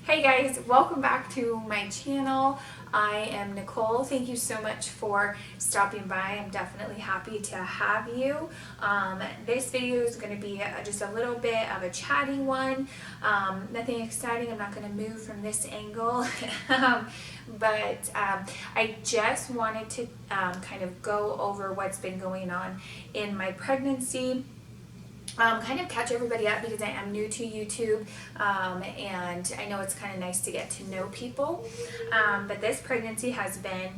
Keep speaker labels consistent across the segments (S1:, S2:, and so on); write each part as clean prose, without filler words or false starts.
S1: Hey guys, welcome back to my channel. I am Nicole. Thank you so much for stopping by. I'm definitely happy to have you. This video is going to be just a little bit of a chatty one. Nothing exciting. I'm not going to move from this angle. But I just wanted to kind of go over what's been going on in my pregnancy. Kind of catch everybody up because I am new to YouTube, and I know it's kind of nice to get to know people, but this pregnancy has been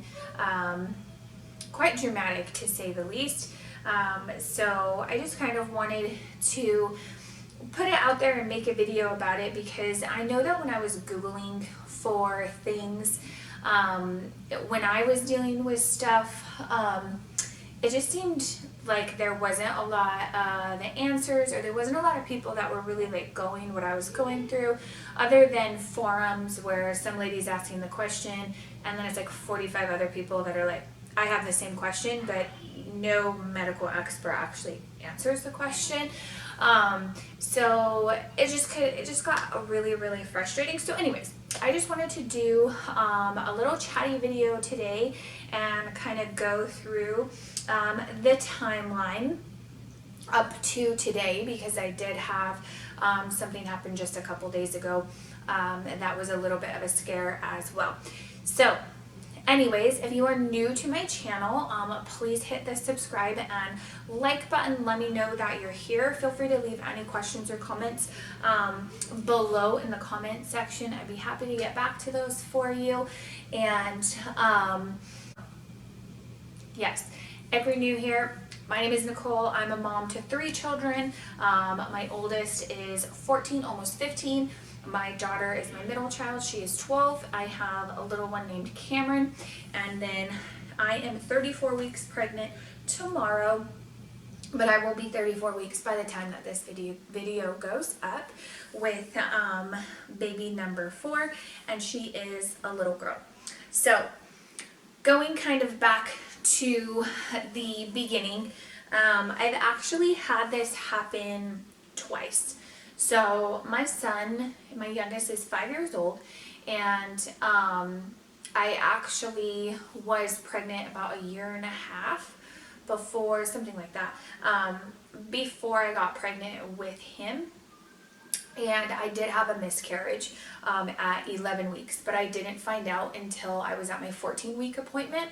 S1: quite dramatic, to say the least. So I just kind of wanted to put it out there and make a video about it, because I know that when I was Googling for things, when I was dealing with stuff, it just seemed like there wasn't a lot of the answers, or there wasn't a lot of people that were really like going what I was going through, other than forums where some lady's asking the question and then it's like 45 other people that are like, I have the same question, but no medical expert actually answers the question. So it just got really frustrating. So anyways, I just wanted to do a little chatty video today and kind of go through the timeline up to today, because I did have something happen just a couple days ago, and that was a little bit of a scare as well. So anyways, if you are new to my channel, please hit the subscribe and like button. Let me know that you're here. Feel free to leave any questions or comments below in the comment section. I'd be happy to get back to those for you. And yes, if you're new here, my name is Nicole. I'm a mom to 3 children. My oldest is 14, almost 15. My daughter is my middle child. She is 12. I have a little one named Cameron. And then I am 34 weeks pregnant tomorrow, but I will be 34 weeks by the time that this video goes up, with baby number 4, and she is a little girl. So going kind of back to the beginning, I've actually had this happen twice. So my son, my youngest, is 5 years old, and I actually was pregnant about 1.5 years before, something like that, before I got pregnant with him. And I did have a miscarriage at 11 weeks, but I didn't find out until I was at my 14-week appointment,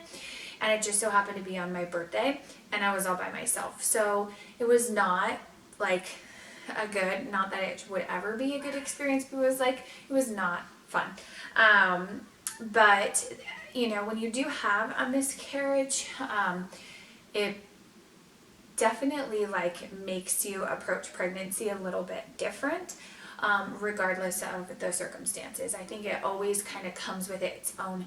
S1: and it just so happened to be on my birthday, and I was all by myself. So it was not like not that it would ever be a good experience, but it was not fun. But you know, when you do have a miscarriage, it definitely makes you approach pregnancy a little bit different, regardless of the circumstances. I think it always kind of comes with its own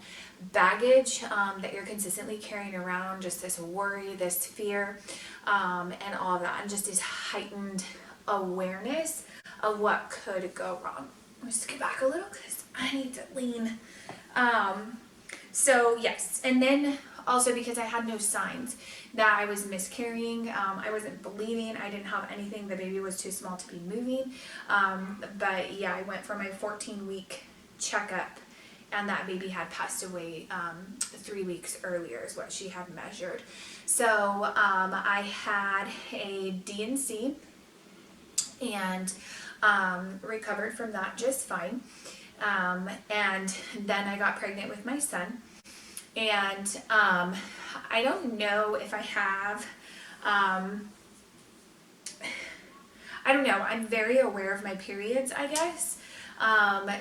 S1: baggage, that you're consistently carrying around, just this worry, this fear, and all of that, and just this heightened awareness of what could go wrong. Let me just get back a little because I need to lean. So yes, and then also because I had no signs that I was miscarrying, I wasn't bleeding, I didn't have anything, the baby was too small to be moving, but yeah, I went for my 14-week checkup, and that baby had passed away 3 weeks earlier is what she had measured. So I had a D&C and recovered from that just fine, and then I got pregnant with my son. And I don't know if I have, I don't know, I'm very aware of my periods, I guess.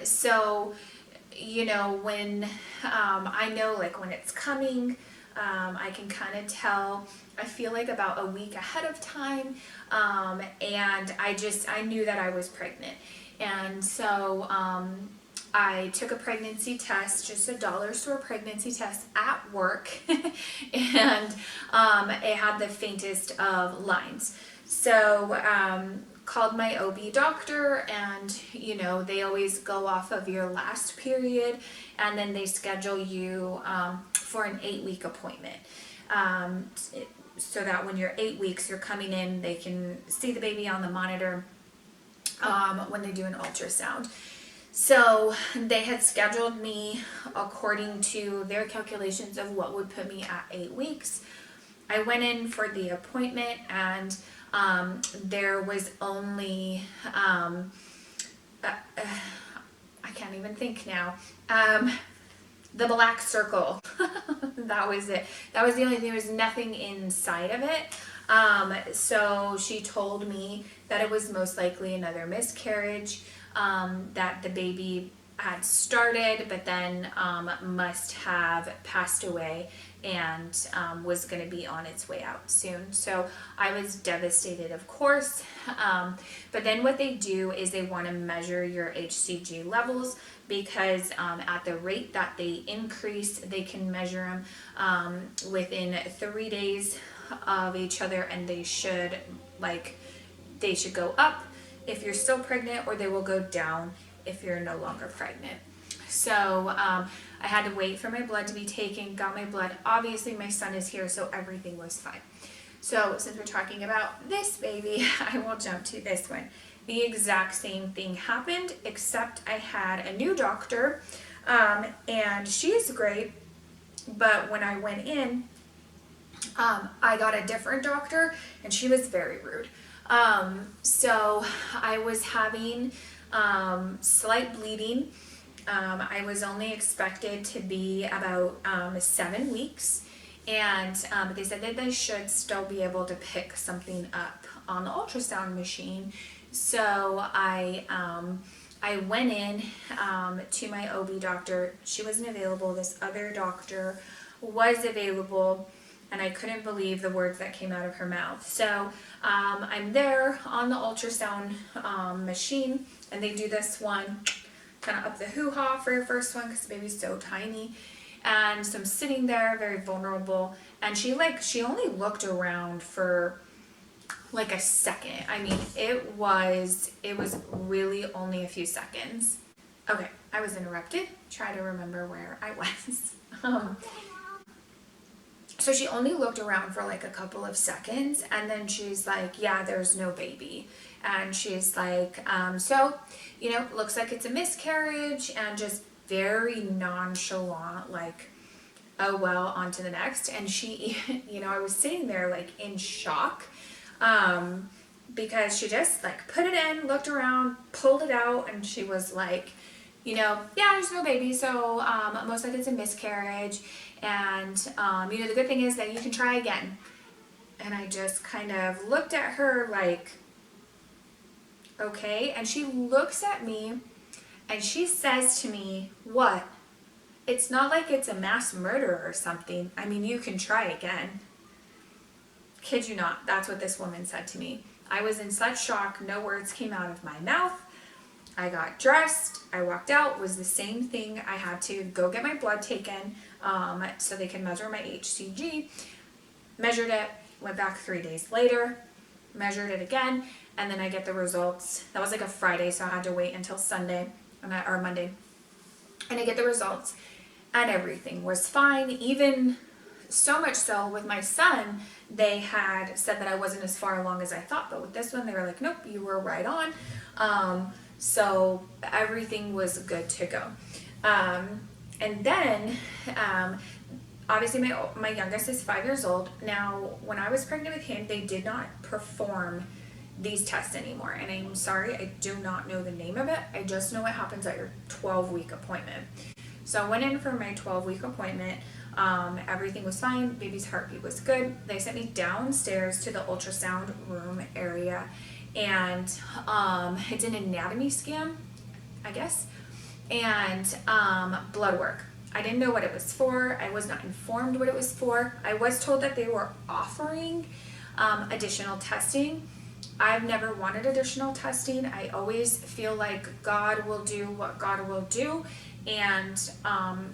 S1: So, you know, when I know when it's coming, I can kind of tell, I feel like about a week ahead of time, and I knew that I was pregnant. And so I took a pregnancy test, just a dollar store pregnancy test at work, and it had the faintest of lines. So called my OB doctor, and you know, they always go off of your last period, and then they schedule you for an 8-week appointment, so that when you're 8 weeks, you're coming in, they can see the baby on the monitor when they do an ultrasound. So they had scheduled me according to their calculations of what would put me at 8 weeks. I went in for the appointment, and there was only, I can't even think now, the black circle. That was it. That was the only thing. There was nothing inside of it. So she told me that it was most likely another miscarriage, that the baby had started, but then must have passed away and was going to be on its way out soon. So I was devastated, of course. But then what they do is they want to measure your HCG levels, because at the rate that they increase, they can measure them within 3 days of each other, and they should go up if you're still pregnant, or they will go down if you're no longer pregnant. So I had to wait for my blood to be taken, got my blood. Obviously my son is here, so everything was fine. So since we're talking about this baby, I will jump to this one. The exact same thing happened, except I had a new doctor, and she is great, but when I went in, I got a different doctor, and she was very rude. So I was having slight bleeding. I was only expected to be about 7 weeks, and they said that they should still be able to pick something up on the ultrasound machine. So I went in to my OB doctor. She wasn't available. This other doctor was available, and I couldn't believe the words that came out of her mouth. So I'm there on the ultrasound machine, and they do this one, kind of up the hoo-ha for your first one, because the baby's so tiny. And so I'm sitting there, very vulnerable, and she only looked around for like a second. I mean, it was really only a few seconds. Okay, I was interrupted. Try to remember where I was. So she only looked around for like a couple of seconds, and then she's like, yeah, there's no baby. And she's like, so, looks like it's a miscarriage, and just very nonchalant, like, oh, well, on to the next. And she, I was sitting there like in shock, because she just like put it in, looked around, pulled it out, and she was like, yeah, there's no baby, so most likely it's a miscarriage, and the good thing is that you can try again. And I just kind of looked at her like, okay. And she looks at me and she says to me, what? It's not like it's a mass murder or something. I mean, you can try again. Kid you not, that's what this woman said to me. I was in such shock, no words came out of my mouth. I got dressed, I walked out. It was the same thing. I had to go get my blood taken so they can measure my HCG. Measured it, went back 3 days later, measured it again, and then I get the results. That was like a Friday, so I had to wait until Sunday, or Monday. And I get the results, and everything was fine. Even so much so with my son, they had said that I wasn't as far along as I thought, but with this one, they were like, nope, you were right on. So everything was good to go. And then, obviously my youngest is 5 years old. Now, when I was pregnant with him, they did not perform these tests anymore. And I'm sorry, I do not know the name of it. I just know what happens at your 12-week appointment. So I went in for my 12-week appointment. Everything was fine. Baby's heartbeat was good. They sent me downstairs to the ultrasound room area, and it's an anatomy scan, I guess, and blood work. I didn't know what it was for. I was not informed what it was for. I was told that they were offering additional testing. I've never wanted additional testing. I always feel like God will do what God will do, and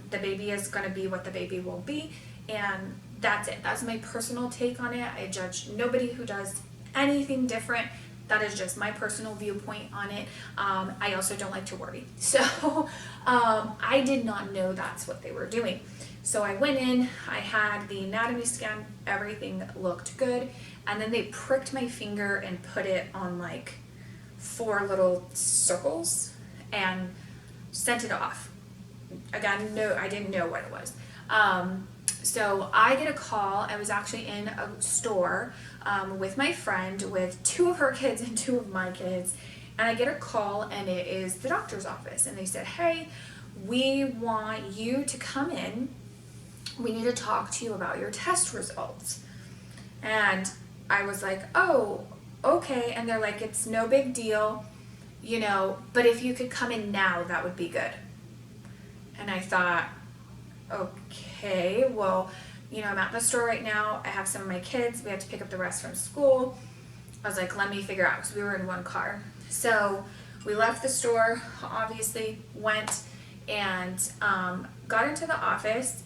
S1: the baby is going to be what the baby will be, and that's it. That's my personal take on it. I judge nobody who does anything different. That is just my personal viewpoint on it. I also don't like to worry. So I did not know that's what they were doing. So I went in, I had the anatomy scan, everything looked good. And then they pricked my finger and put it on like 4 little circles. And sent it off. Again, no, I didn't know what it was. So I get a call. I was actually in a store with my friend with 2 of her kids and 2 of my kids. And I get a call, and it is the doctor's office. And they said, hey, we want you to come in. We need to talk to you about your test results. And I was like, oh, okay. And they're like, it's no big deal, you know, but if you could come in now, that would be good. And I thought, okay, well, you know, I'm at the store right now. I have some of my kids. We have to pick up the rest from school. I was like, let me figure out, because we were in one car. So we left the store, obviously, went and got into the office.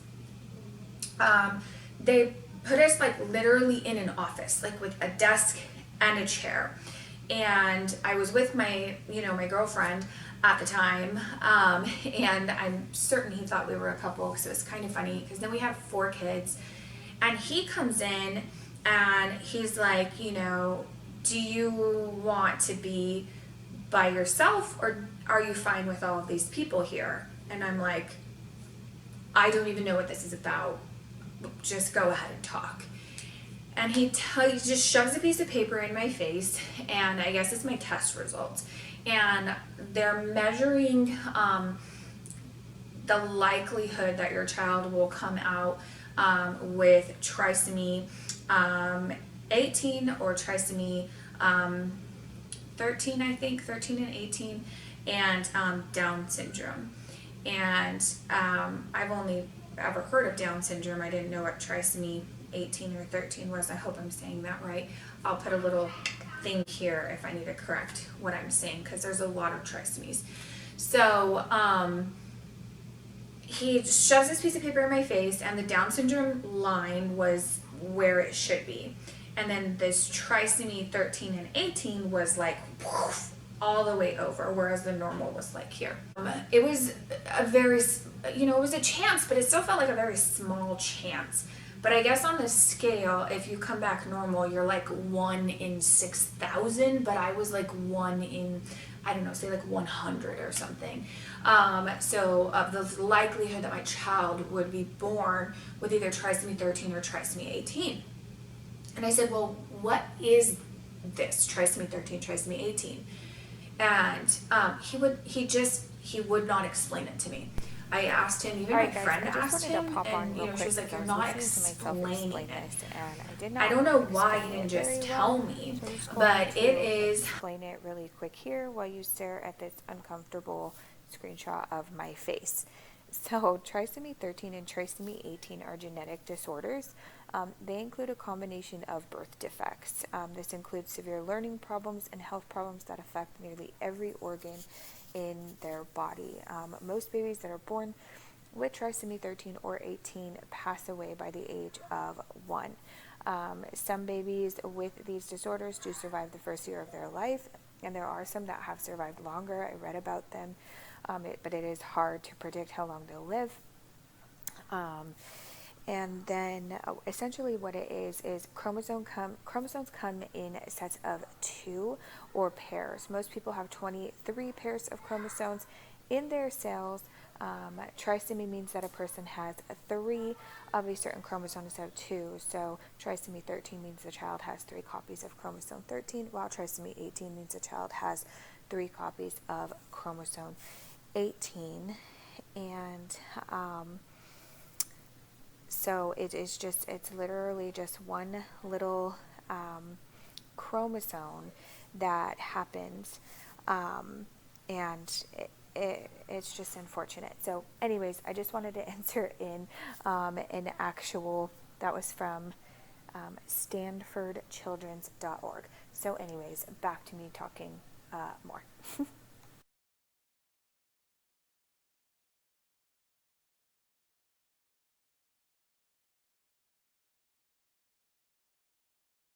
S1: They put us like literally in an office, like with a desk and a chair. And I was with my, you know, my girlfriend at the time, and I'm certain he thought we were a couple, because it was kind of funny, because then we have 4 kids, and he comes in and he's like, you know, do you want to be by yourself, or are you fine with all of these people here? And I'm like, I don't even know what this is about. Just go ahead and talk. And he just shoves a piece of paper in my face, and I guess it's my test results. And they're measuring the likelihood that your child will come out with trisomy 18 or trisomy 13, I think, 13 and 18, and Down syndrome. And I've only ever heard of Down syndrome. I didn't know what trisomy 18 or 13 was. I hope I'm saying that right. I'll put a little thing here if I need to correct what I'm saying, because there's a lot of trisomies. So he shoves this piece of paper in my face, and the Down syndrome line was where it should be. And then this trisomy 13 and 18 was like woof, all the way over, whereas the normal was like here. It was a very, you know, it was a chance, but it still felt like a very small chance. But I guess on the scale, if you come back normal, you're like 1 in 6,000, but I was like 1 in, I don't know, say like 100 or something. So of the likelihood that my child would be born with either trisomy 13 or trisomy 18. And I said, well, what is this trisomy 13, trisomy 18? And he would not explain it to me. I asked him, even my friend asked him, and you know, she was like, you're not explaining it. I don't know why he didn't just tell me, but it is.
S2: Explain it really quick here while you stare at this uncomfortable screenshot of my face. So trisomy 13 and trisomy 18 are genetic disorders. They include a combination of birth defects. This includes severe learning problems and health problems that affect nearly every organ in their body. Most babies that are born with trisomy 13 or 18 pass away by the age of 1. Some babies with these disorders do survive the first year of their life, and there are some that have survived longer. I read about them, but it is hard to predict how long they'll live. And then essentially what it is chromosomes come in sets of 2 or pairs. Most people have 23 pairs of chromosomes in their cells. Trisomy means that a person has 3 of a certain chromosome instead of 2. So trisomy 13 means the child has 3 copies of chromosome 13, while trisomy 18 means the child has 3 copies of chromosome 18. And so it's literally just one little chromosome that happens, and it's just unfortunate. So anyways, I just wanted to insert in an actual, that was from stanfordchildrens.org. So anyways, back to me talking more.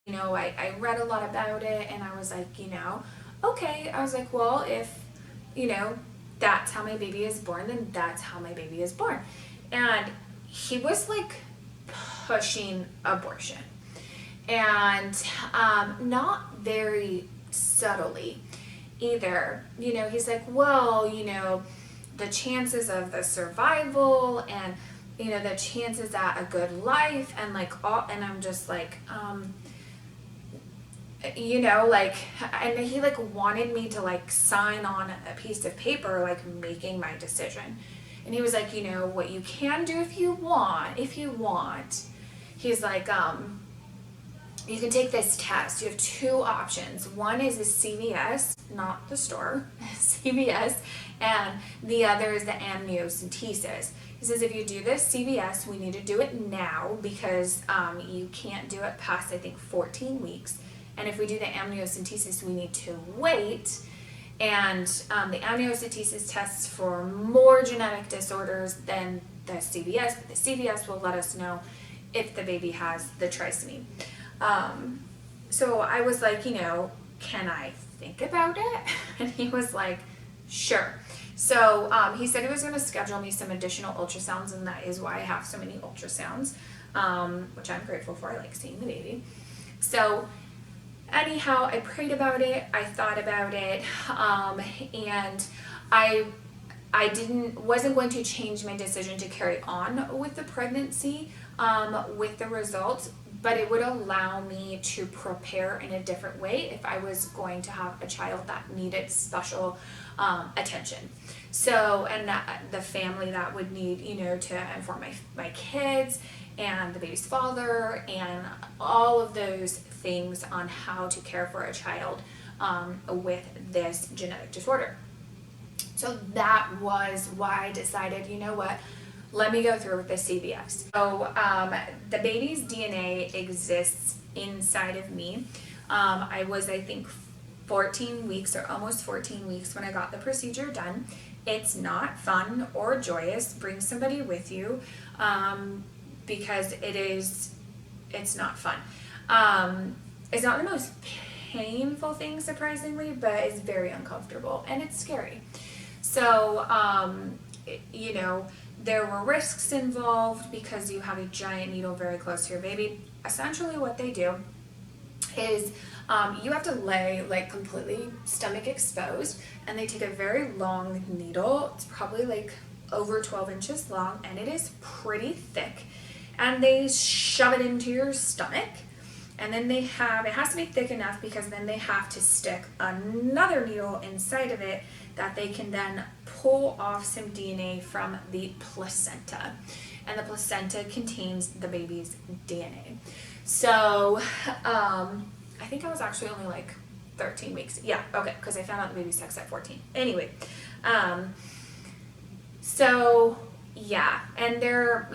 S1: You know, I read a lot about it, and I was like, you know, okay. I was like, well, if, you know, that's how my baby is born, then that's how my baby is born. And he was like pushing abortion, and not very subtly either. You know, he's like, well, you know, the chances of the survival and, you know, the chances at a good life and like all, and I'm just like, you know, like, and he like wanted me to like sign on a piece of paper, like making my decision. And he was like, you know, what you can do if you want, he's like, you can take this test. You have two options. One is a CVS, not the store, CVS, and the other is the amniocentesis. He says if you do this CVS, we need to do it now because you can't do it past, I think, 14 weeks. And if we do the amniocentesis, we need to wait. And the amniocentesis tests for more genetic disorders than the CVS, but the CVS will let us know if the baby has the trisomy. So I was like, you know, can I think about it? And he was like, sure. So he said he was going to schedule me some additional ultrasounds, and that is why I have so many ultrasounds, which I'm grateful for. I like seeing the baby. So anyhow, I prayed about it, I thought about it, and I wasn't going to change my decision to carry on with the pregnancy, with the results, but it would allow me to prepare in a different way if I was going to have a child that needed special attention. So, and the family that would need, you know, to inform my kids and the baby's father and all of those things on how to care for a child with this genetic disorder. So that was why I decided, you know what, let me go through with the CVS. So the baby's DNA exists inside of me. I was, I think, 14 weeks or almost 14 weeks when I got the procedure done. It's not fun or joyous. Bring somebody with you because it's not fun. It's not the most painful thing, surprisingly, but it's very uncomfortable and it's scary. So, you know, there were risks involved because you have a giant needle very close to your baby. Essentially what they do is you have to lay like completely stomach exposed, and they take a very long needle. It's probably like over 12 inches long, and it is pretty thick, and they shove it into your stomach. And then it has to be thick enough because then they have to stick another needle inside of it that they can then pull off some DNA from the placenta. And the placenta contains the baby's DNA. So, I think I was actually only like 13 weeks. Yeah, okay, because I found out the baby's sex at 14. Anyway, so yeah, and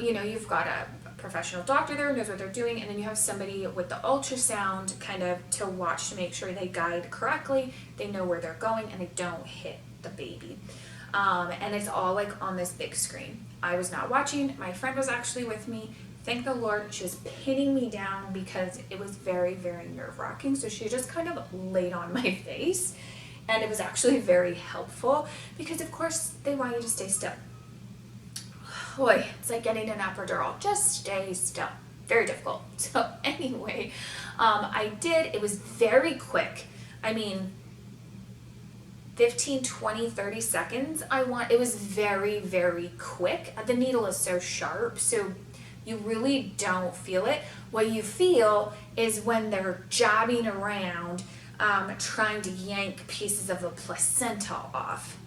S1: you've got a professional doctor there who knows what they're doing, and then you have somebody with the ultrasound kind of to watch to make sure they guide correctly, they know where they're going, and they don't hit the baby. And it's all like on this big screen. I was not watching. My friend was actually with me. Thank the Lord, she was pinning me down because it was very, very nerve-wracking. So she just kind of laid on my face, and it was actually very helpful because, of course, they want you to stay still. Boy, it's like getting an epidural. Just stay still. Very difficult. So anyway, I did. It was very quick. I mean, 15, 20, 30 seconds. It was very, very quick. The needle is so sharp, so you really don't feel it. What you feel is when they're jabbing around, trying to yank pieces of the placenta off.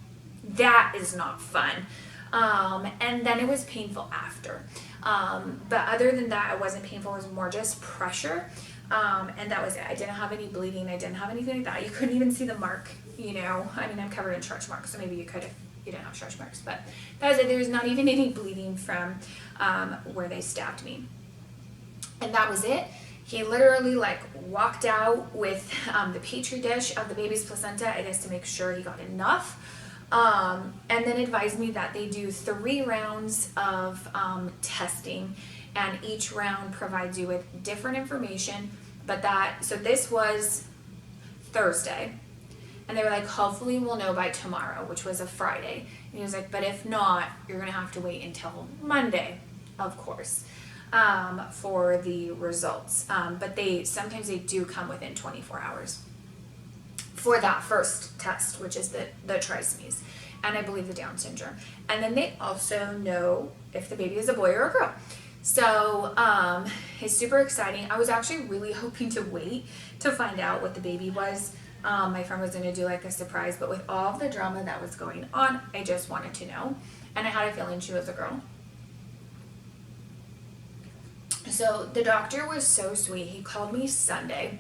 S1: That is not fun. And then it was painful after. But other than that, it wasn't painful. It was more just pressure. And that was it. I didn't have any bleeding. I didn't have anything like that. You couldn't even see the mark, you know. I mean, I'm covered in stretch marks, so maybe you could if you didn't have stretch marks. But that was it. There was not even any bleeding from where they stabbed me. And that was it. He literally like walked out with the petri dish of the baby's placenta, I guess, to make sure he got enough. And then advised me that they do 3 rounds of testing, and each round provides you with different information. So this was Thursday, and they were like, hopefully we'll know by tomorrow, which was a Friday. And he was like, but if not, you're gonna have to wait until Monday, of course, for the results. But sometimes they do come within 24 hours. For that first test, which is the trisomies. and I believe the Down syndrome. And then they also know if the baby is a boy or a girl. So it's super exciting. I was actually really hoping to wait to find out what the baby was. My friend was going to do like a surprise, but with all of the drama that was going on, I just wanted to know. And I had a feeling she was a girl. So the doctor was so sweet. He called me Sunday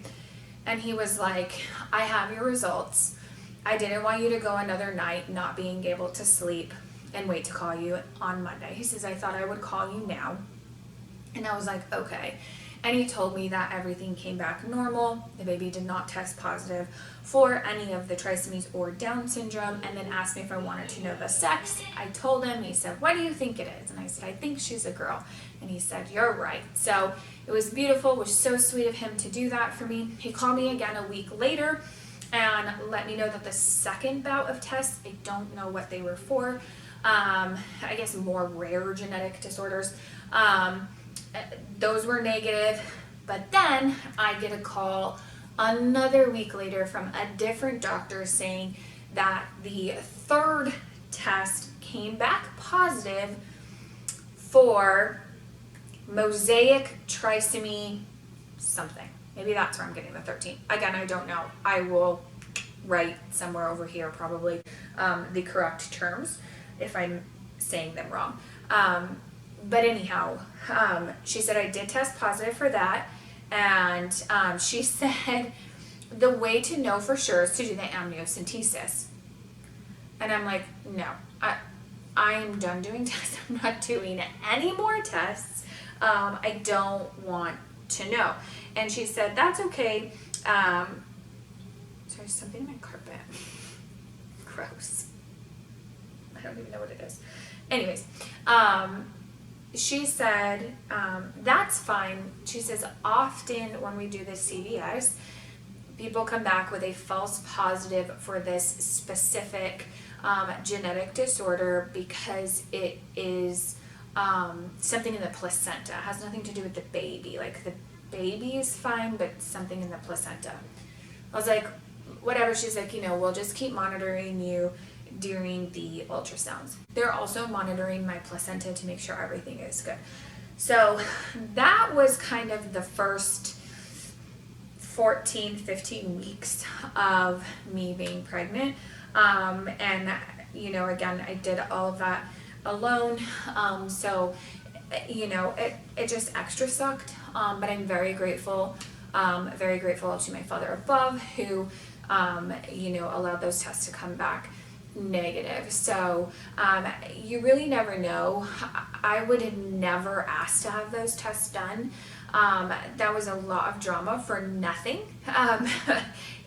S1: and he was like, I have your results. I didn't want you to go another night not being able to sleep and wait to call you on Monday. He says, I thought I would call you now. And I was like, okay. And he told me that everything came back normal. The baby did not test positive for any of the trisomies or Down syndrome, and then asked me if I wanted to know the sex. I told him. He said, what do you think it is? And I said, I think she's a girl. And he said, you're right. So it was beautiful. It was so sweet of him to do that for me. He called me again a week later and let me know that the second bout of tests, I don't know what they were for, I guess more rare genetic disorders, those were negative. But then I get a call another week later from a different doctor saying that the third test came back positive for mosaic trisomy something. Maybe that's where I'm getting the 13. Again, I don't know. I will write somewhere over here probably the correct terms if I'm saying them wrong. But anyhow, she said I did test positive for that, and she said the way to know for sure is to do the amniocentesis. And I'm like, no, I'm done doing tests. I'm not doing any more tests. I don't want to know. And she said, that's okay. Sorry, something in my carpet. Gross. I don't even know what it is. Anyways, she said, that's fine. She says, often when we do the CVS, people come back with a false positive for this specific genetic disorder because it is something in the placenta. It has nothing to do with the baby. Like the baby is fine, but something in the placenta. I was like, whatever. She's like, we'll just keep monitoring you during the ultrasounds. They're also monitoring my placenta to make sure everything is good. So that was kind of the first 14, 15 weeks of me being pregnant. And, again, I did all of that alone. So, it just extra sucked. But I'm very grateful to my Father above who, allowed those tests to come back negative. So you really never know. I would have never asked to have those tests done. That was a lot of drama for nothing.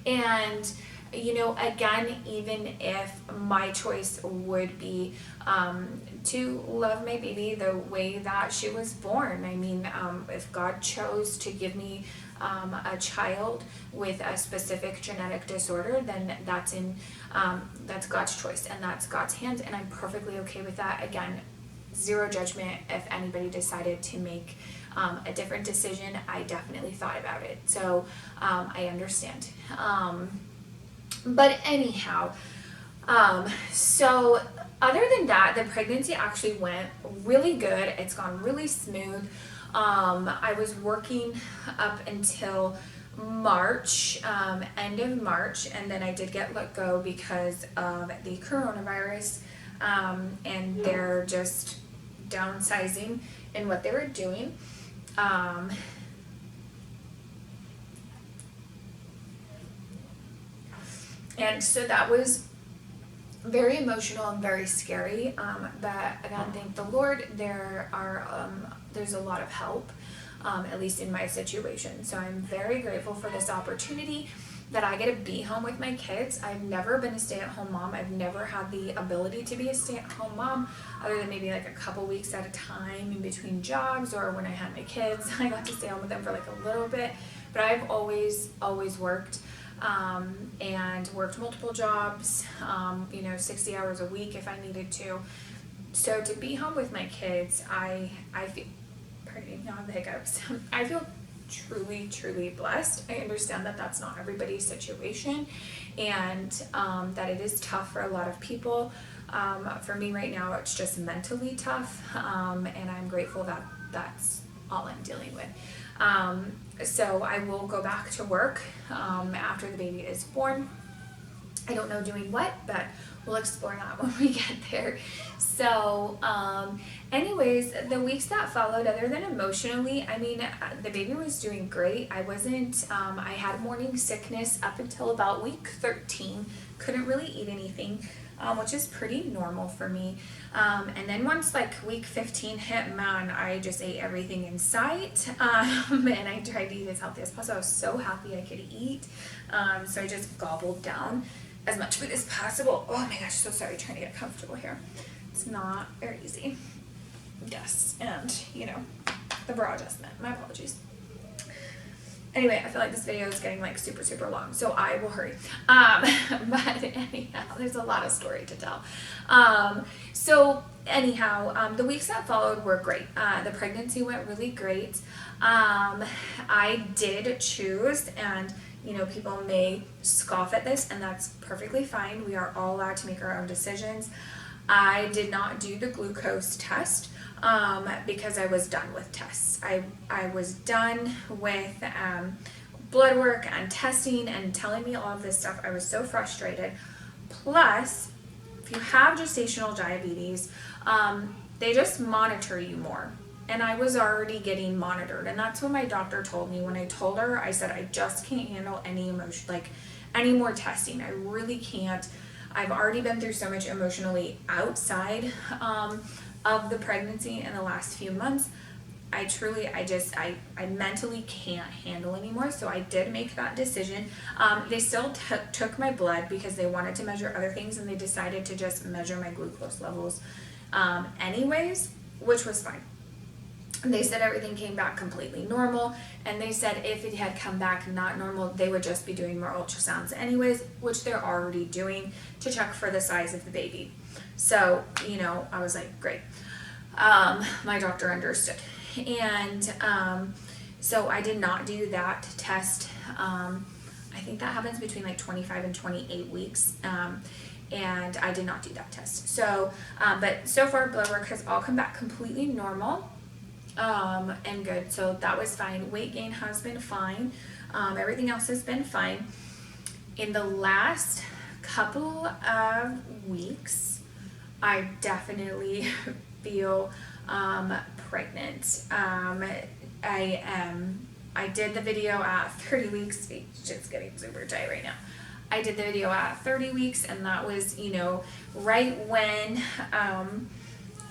S1: And again, even if my choice would be to love my baby the way that she was born, I mean, if God chose to give me a child with a specific genetic disorder, then that's God's choice and that's God's hands, and I'm perfectly okay with that. Again, zero judgment. If anybody decided to make a different decision, I definitely thought about it, so I understand. But anyhow, so other than that, the pregnancy actually went really good. It's gone really smooth. I was working up until March, end of March, and then I did get let go because of the coronavirus, and they're just downsizing in what they were doing. And so that was very emotional and very scary, but again, thank the Lord, there's a lot of help, at least in my situation. So I'm very grateful for this opportunity that I get to be home with my kids. I've never been a stay-at-home mom. I've never had the ability to be a stay-at-home mom, other than maybe like a couple weeks at a time in between jobs, or when I had my kids, I got to stay home with them for like a little bit. But I've always worked. And worked multiple jobs, 60 hours a week if I needed to. So to be home with my kids, I feel, pardon me, now I have the hiccups. I feel truly, truly blessed. I understand that that's not everybody's situation, and that it is tough for a lot of people. For me right now, it's just mentally tough, and I'm grateful that that's all I'm dealing with. So I will go back to work after the baby is born. I don't know doing what, but we'll explore that when we get there. So, anyways, the weeks that followed, other than emotionally, I mean, the baby was doing great. I wasn't, I had morning sickness up until about week 13. Couldn't really eat anything, which is pretty normal for me. And then once like week 15 hit, man, I just ate everything in sight. And I tried to eat as healthy as possible. I was so happy I could eat. So I just gobbled down as much food as possible. Oh my gosh, so sorry, trying to get comfortable here. It's not very easy. Yes, and you know, the bra adjustment. My apologies. Anyway, I feel like this video is getting like super long, so I will hurry. But anyhow, there's a lot of story to tell. So anyhow, the weeks that followed were great. The pregnancy went really great. I did choose, and you know, people may scoff at this, and that's perfectly fine. We are all allowed to make our own decisions. I did not do the glucose test because I was done with tests. I was done with blood work and testing and telling me all of this stuff. I was so frustrated. Plus, if you have gestational diabetes, they just monitor you more. And I was already getting monitored, and that's what my doctor told me. When I told her, I said, I just can't handle any emotion, like any more testing. I really can't. I've already been through so much emotionally outside of the pregnancy in the last few months. I mentally can't handle anymore. So I did make that decision. They still took my blood because they wanted to measure other things, and they decided to just measure my glucose levels anyways, which was fine. They said everything came back completely normal, and they said if it had come back not normal, they would just be doing more ultrasounds anyways, which they're already doing to check for the size of the baby. So, you know, I was like, great. My doctor understood. And so I did not do that test. I think that happens between like 25 and 28 weeks. And I did not do that test. So, but so far blood work has all come back completely normal. And good. So that was fine. Weight gain has been fine. Everything else has been fine. In the last couple of weeks, I definitely feel pregnant. I did the video at 30 weeks. It's just getting super tight right now. I did the video at 30 weeks, and that was, you know, right when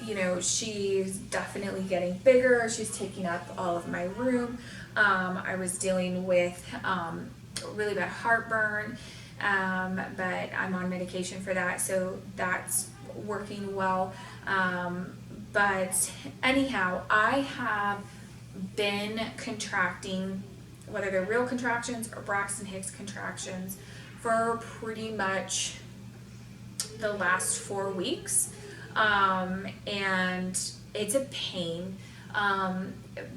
S1: you know, she's definitely getting bigger. She's taking up all of my room. I was dealing with really bad heartburn, but I'm on medication for that, so that's working well. But anyhow, I have been contracting, whether they're real contractions or Braxton Hicks contractions, for pretty much the last 4 weeks. And it's a pain,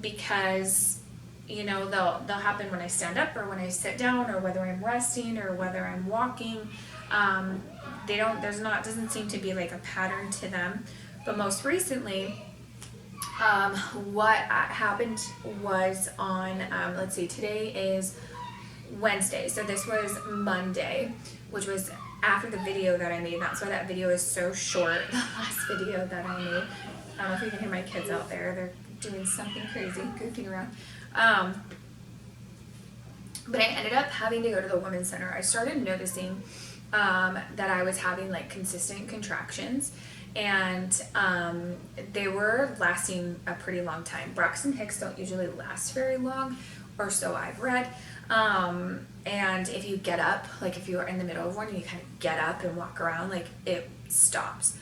S1: because, you know, they'll happen when I stand up or when I sit down, or whether I'm resting or whether I'm walking. Doesn't seem to be like a pattern to them. But most recently, what happened was on, let's see, today is Wednesday. So this was Monday, which was after the video that I made. That's why that video is so short, the last video that I made. I don't know if you can hear my kids out there. They're doing something crazy, goofing around. But I ended up having to go to the women's center. I started noticing that I was having like consistent contractions, and they were lasting a pretty long time. Braxton Hicks don't usually last very long, or so I've read. And if you get up, like if you're in the middle of one and you kind of get up and walk around, like it stops.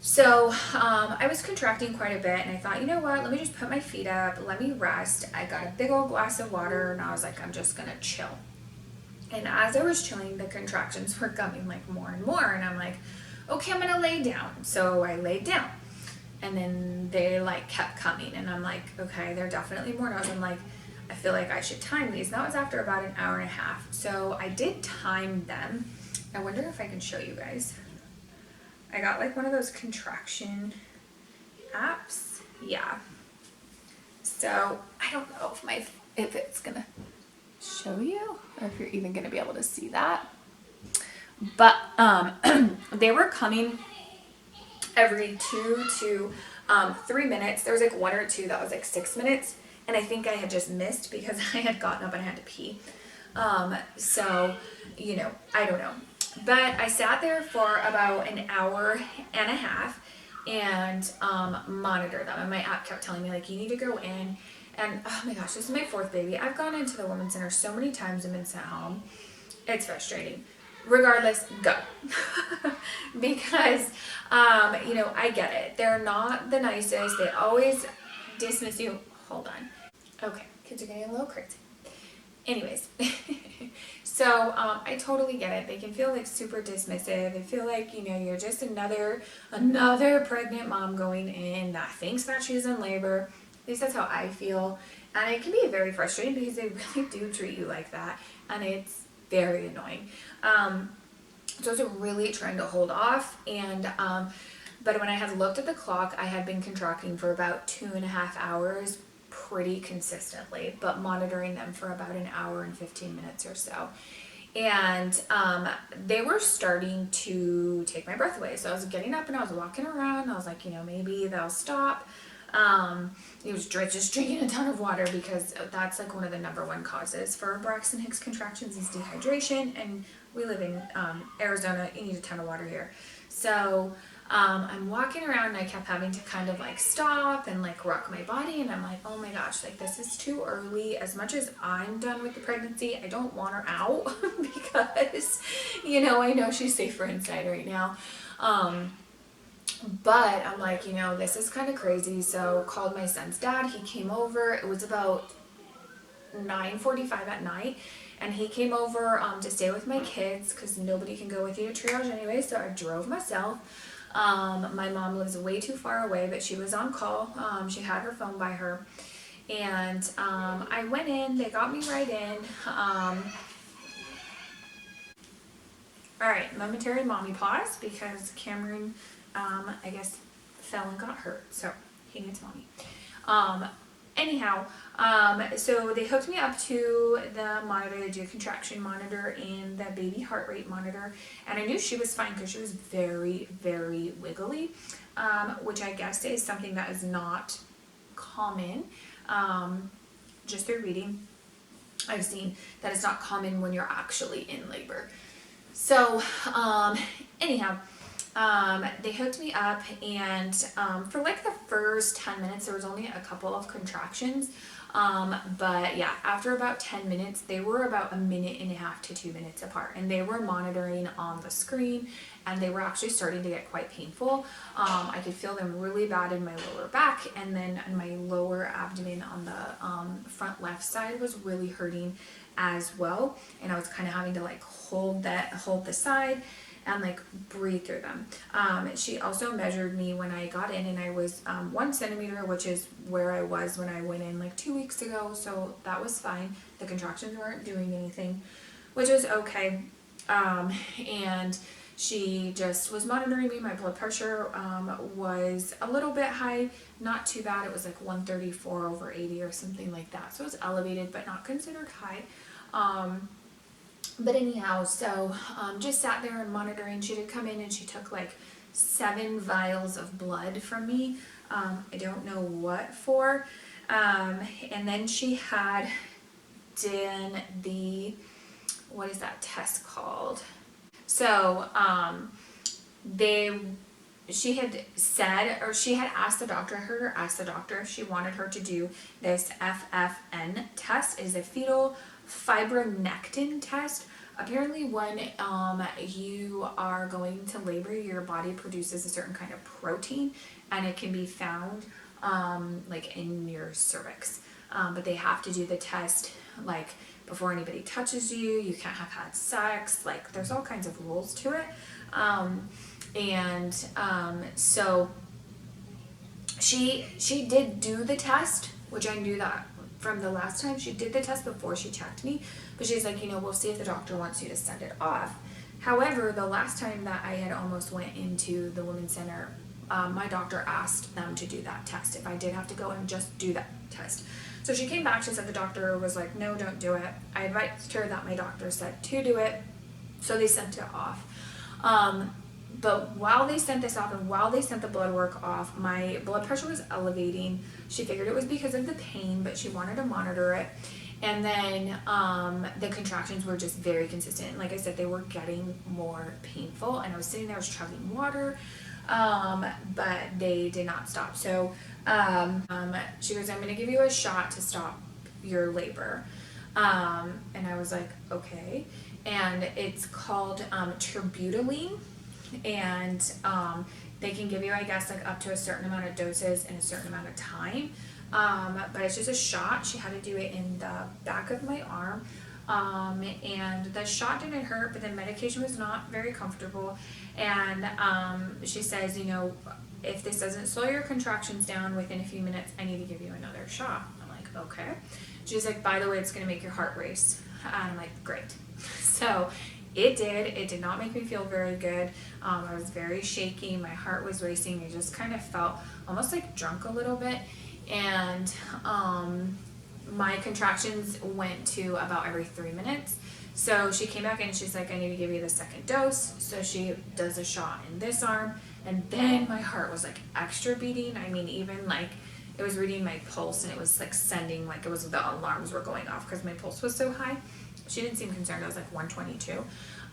S1: So I was contracting quite a bit, and I thought, you know what, let me just put my feet up, let me rest. I got a big old glass of water, and I was like, I'm just gonna chill. And as I was chilling, the contractions were coming like more and more, and I'm like, okay, I'm gonna lay down. So I laid down, and then they like kept coming, and I'm like, okay, they're definitely more. And I'm like, I feel like I should time these. And that was after about an hour and a half. So I did time them. I wonder if I can show you guys. I got like one of those contraction apps. Yeah. So I don't know if it's gonna show you or if you're even gonna be able to see that. But they were coming every 2 to 3 minutes. There was like 1 or 2 that was like 6 minutes, and I think I had just missed because I had gotten up and I had to pee. So, you know, I don't know. But I sat there for about an hour and a half and monitored them. And my app kept telling me, like, you need to go in. And oh my gosh, this is my 4th baby. I've gone into the women's center so many times and been sent home. It's frustrating. Regardless, go. Because, you know, I get it. They're not the nicest. They always dismiss you. Hold on. Okay, kids are getting a little crazy. Anyways, so I totally get it. They can feel like super dismissive. They feel like, you know, you're just another pregnant mom going in that thinks that she's in labor. At least that's how I feel. And it can be very frustrating because they really do treat you like that. And it's very annoying. So I was really trying to hold off. And but when I had looked at the clock, I had been contracting for about 2.5 hours pretty consistently, but monitoring them for about an hour and 15 minutes or so. And they were starting to take my breath away. So I was getting up and I was walking around. I was like, you know, maybe they'll stop. It was just drinking a ton of water because that's like one of the number 1 causes for Braxton Hicks contractions is dehydration. And we live in Arizona. You need a ton of water here. So I'm walking around and I kept having to kind of like stop and like rock my body, and I'm like, oh my gosh, like this is too early. As much as I'm done with the pregnancy, I don't want her out because, you know, I know she's safer inside right now. But I'm like, you know, this is kind of crazy. So called my son's dad. He came over. It was about 9:45 at night. And he came over to stay with my kids because nobody can go with you to triage anyway. So I drove myself. My mom lives way too far away, but she was on call. She had her phone by her. And I went in. They got me right in. All right, momentary mommy pause because Cameron, I guess, fell and got hurt. So he needs mommy. Anyhow, so they hooked me up to the monitor, the contraction monitor and the baby heart rate monitor. And I knew she was fine because she was very, very wiggly, which I guess is something that is not common. Just through reading, I've seen that it's not common when you're actually in labor. So, anyhow, they hooked me up, and for like the first 10 minutes, there was only a couple of contractions. But yeah, after about 10 minutes, they were about 1.5 minutes to 2 minutes apart, and they were monitoring on the screen, and they were actually starting to get quite painful. I could feel them really bad in my lower back, and then in my lower abdomen on the front left side was really hurting as well. And I was kind of having to like hold the side and like breathe through them. She also measured me when I got in, and I was 1 centimeter, which is where I was when I went in like 2 weeks ago. So that was fine. The contractions weren't doing anything, which was okay. And she just was monitoring me. My blood pressure was a little bit high, not too bad. It was like 134/80 or something like that. So it was elevated, but not considered high. But anyhow, so just sat there and monitoring. She did come in and she took like 7 vials of blood from me. I don't know what for. And then she had done what is that test called? So she had said, or she had asked the doctor, I heard her ask the doctor if she wanted her to do this FFN test. It is a fetal fibronectin test. Apparently when you are going to labor, your body produces a certain kind of protein, and it can be found like in your cervix. But they have to do the test like before anybody touches you. You can't have had sex. Like there's all kinds of rules to it. So she did do the test, which I knew that from the last time. She did the test before she checked me, but she's like, you know, we'll see if the doctor wants you to send it off. However, the last time that I had almost went into the women's center, my doctor asked them to do that test, if I did have to go and just do that test. So she came back, she said the doctor was like, no, don't do it. I advised her that my doctor said to do it, so they sent it off. But while they sent this off and while they sent the blood work off, my blood pressure was elevating. She figured it was because of the pain, but she wanted to monitor it. And then the contractions were just very consistent. Like I said, they were getting more painful, and I was sitting there, I was chugging water, but they did not stop. So she goes, I'm going to give you a shot to stop your labor. And I was like, okay. And it's called Terbutaline, and they can give you, I guess, like up to a certain amount of doses in a certain amount of time. But it's just a shot. She had to do it in the back of my arm. And the shot didn't hurt, but the medication was not very comfortable. And she says, you know, if this doesn't slow your contractions down within a few minutes, I need to give you another shot. I'm like, okay. She's like, by the way, it's going to make your heart race. And I'm like, great. So it did. It did not make me feel very good. I was very shaky. My heart was racing. I just kind of felt almost like drunk a little bit. And my contractions went to about every 3 minutes. So she came back and she's like, I need to give you the second dose. So she does a shot in this arm. And then my heart was like extra beating. I mean, even like it was reading my pulse, and it was like sending, like it was, the alarms were going off because my pulse was so high. She didn't seem concerned. I was like 122.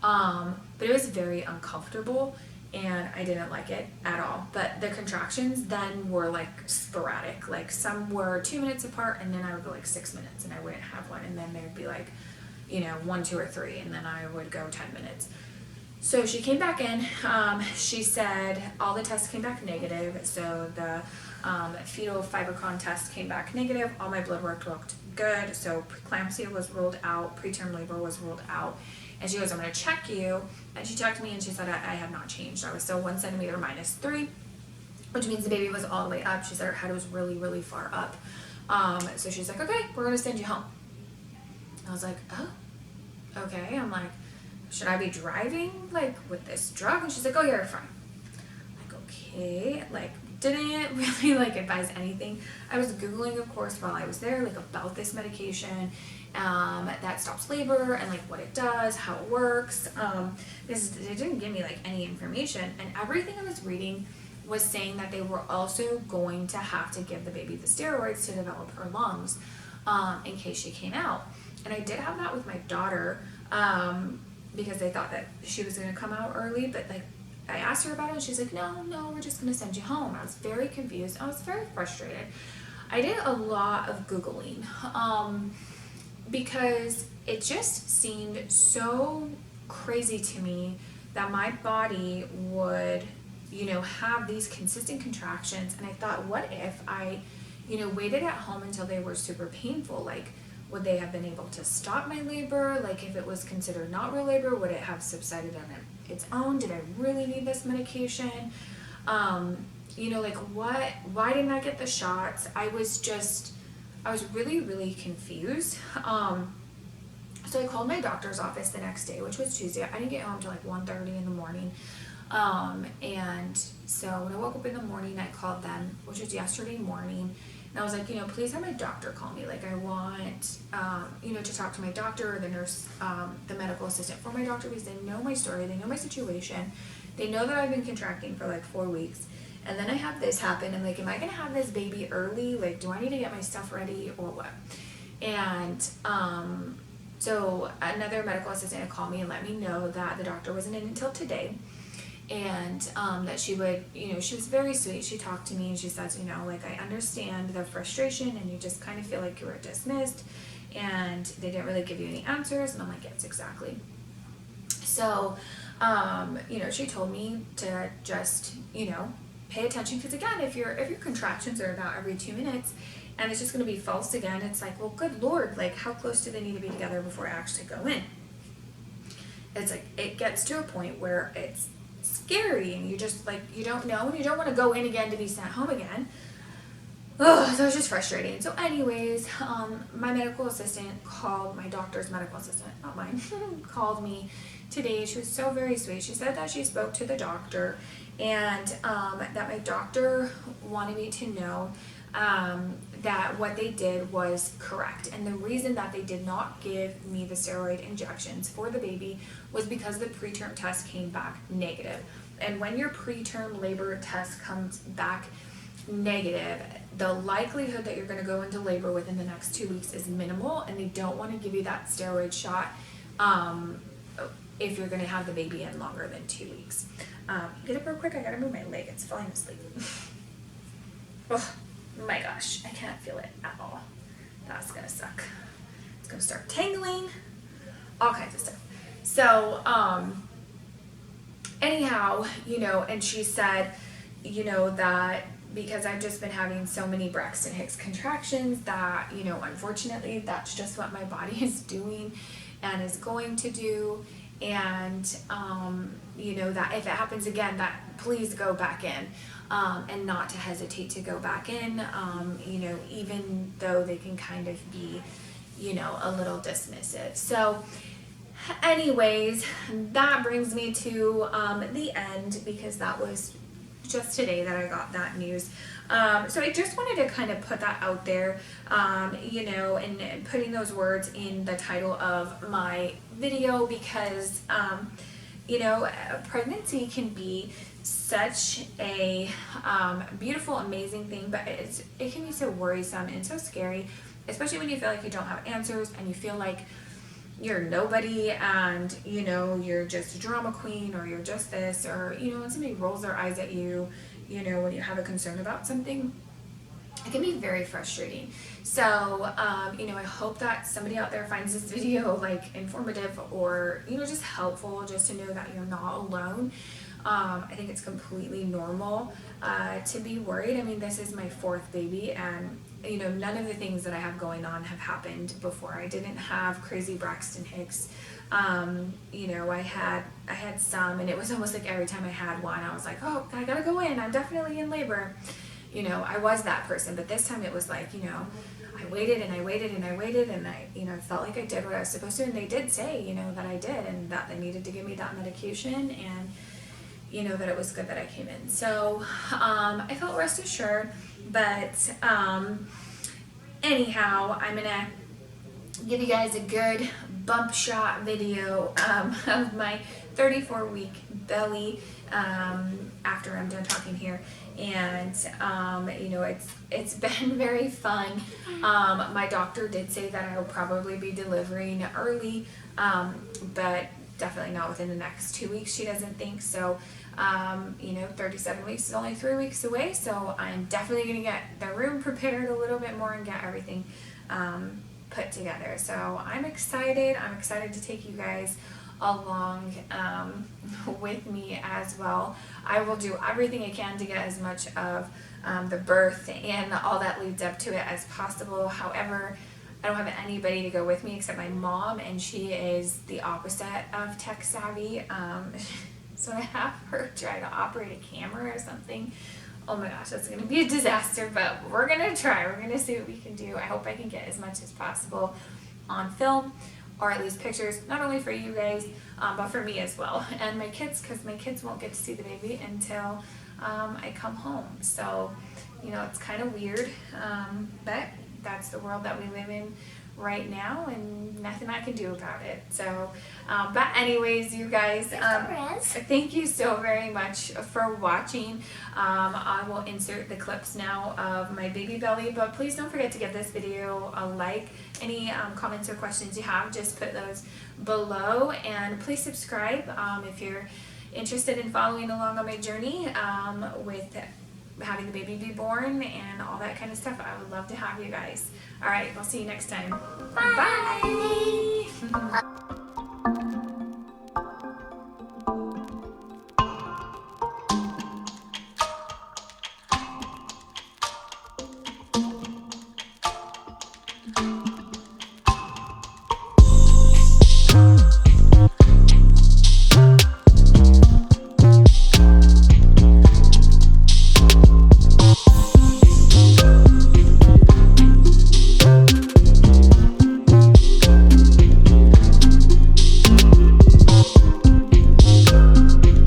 S1: But it was very uncomfortable, and I didn't like it at all. But the contractions then were like sporadic. Like some were 2 minutes apart, and then I would go like 6 minutes and I wouldn't have one. And then there'd be like, you know, 1, 2, or 3, and then I would go 10 minutes. So she came back in. She said all the tests came back negative. So the fetal fibrocon test came back negative. All my blood work looked good. So preeclampsia was ruled out. Preterm labor was ruled out. And she goes, I'm going to check you. And she checked me, and she said I had not changed. I was still 1 centimeter minus 3, which means the baby was all the way up. She said her head was really, really far up. So she's like, okay, we're going to send you home. I was like, oh, okay. I'm like, should I be driving like with this drug? And she's like, oh yeah, you're fine. I'm like, okay. Like, didn't really like advise anything. I was Googling, of course, while I was there, like about this medication that stops labor and like what it does, how it works. It didn't give me like any information, and everything I was reading was saying that they were also going to have to give the baby the steroids to develop her lungs in case she came out. And I did have that with my daughter because they thought that she was going to come out early, but like I asked her about it, and she's like, no, we're just going to send you home. I was very confused. I was very frustrated. I did a lot of Googling because it just seemed so crazy to me that my body would, you know, have these consistent contractions. And I thought, what if I, you know, waited at home until they were super painful? Like, would they have been able to stop my labor? Like, if it was considered not real labor, would it have subsided on its own? Did I really need this medication? You know, like why didn't I get the shots? I was really, really confused. So I called my doctor's office the next day, which was Tuesday. I didn't get home till like 1:30 in the morning. And so when I woke up in the morning, I called them, which was yesterday morning. And I was like, you know, please have my doctor call me. Like, I want, you know, to talk to my doctor, or the nurse, the medical assistant for my doctor, because they know my story, they know my situation. They know that I've been contracting for like 4 weeks. And then I have this happen. I'm like, am I going to have this baby early? Like, do I need to get my stuff ready or what? And so another medical assistant had called me and let me know that the doctor wasn't in until today. And that she would, you know, she was very sweet. She talked to me and she says, you know, like, I understand the frustration and you just kind of feel like you were dismissed and they didn't really give you any answers. And I'm like, yes, exactly. So, you know, she told me to just, you know, pay attention, because again, if your contractions are about every 2 minutes and it's just going to be false again, it's like, well, good Lord, like, how close do they need to be together before I actually go in? It's like, it gets to a point where it's scary and you just like, you don't know, and you don't want to go in again to be sent home again. Oh, that was just frustrating. So anyways, my medical assistant called, my doctor's medical assistant, not mine, called me today. She was so very sweet. She said that she spoke to the doctor and that my doctor wanted me to know that what they did was correct. And the reason that they did not give me the steroid injections for the baby was because the preterm test came back negative. And when your preterm labor test comes back negative, the likelihood that you're going to go into labor within the next 2 weeks is minimal, and they don't want to give you that steroid shot if you're going to have the baby in longer than 2 weeks. Get up real quick, I gotta move my leg, it's falling asleep. Oh my gosh, I can't feel it at all. That's gonna suck. It's gonna start tingling, all kinds of stuff. So anyhow, you know, and she said, you know, that because I've just been having so many Braxton Hicks contractions that, you know, unfortunately that's just what my body is doing and is going to do. And, you know, that if it happens again, that please go back in, and not to hesitate to go back in, you know, even though they can kind of be, you know, a little dismissive. So anyways, that brings me to the end, because that was just today that I got that news. So I just wanted to kind of put that out there, you know, and putting those words in the title of my video, because, you know, pregnancy can be such a beautiful, amazing thing, but it can be so worrisome and so scary, especially when you feel like you don't have answers and you feel like you're nobody, and you know, you're just a drama queen, or you're just this, or you know, when somebody rolls their eyes at you, you know, when you have a concern about something, it can be very frustrating. So you know, I hope that somebody out there finds this video like informative, or you know, just helpful, just to know that you're not alone. I think it's completely normal to be worried. I mean, this is my 4th baby, and you know, none of the things that I have going on have happened before. I didn't have crazy Braxton Hicks. You know, I had some, and it was almost like every time I had one, I was like, oh, I gotta go in. I'm definitely in labor. You know, I was that person, but this time it was like, you know, I waited and I waited and I waited, and I, you know, felt like I did what I was supposed to, and they did say, you know, that I did, and that they needed to give me that medication, and you know, that it was good that I came in. So I felt rest assured, but anyhow, I'm gonna give you guys a good bump shot video of my 34-week belly after I'm done talking here. And you know, it's been very fun. My doctor did say that I will probably be delivering early, but definitely not within the next 2 weeks. She doesn't think so. You know, 37 weeks is only 3 weeks away, so I'm definitely going to get the room prepared a little bit more and get everything put together. So I'm excited. I'm excited to take you guys along with me as well. I will do everything I can to get as much of the birth and all that leads up to it as possible. However, I don't have anybody to go with me except my mom, and she is the opposite of tech savvy. So I have her try to operate a camera or something. Oh my gosh, that's going to be a disaster, but we're going to try. We're going to see what we can do. I hope I can get as much as possible on film, or at least pictures, not only for you guys, but for me as well. And my kids, because my kids won't get to see the baby until I come home. So, you know, it's kind of weird, but that's the world that we live in right now, and nothing I can do about it. So but anyways, you guys, thank you so very much for watching. I will insert the clips now of my baby belly, but please don't forget to give this video a like. Any comments or questions you have, just put those below, and please subscribe if you're interested in following along on my journey with having the baby be born and all that kind of stuff. I would love to have you guys. All right, I'll see you next time. Bye. Bye.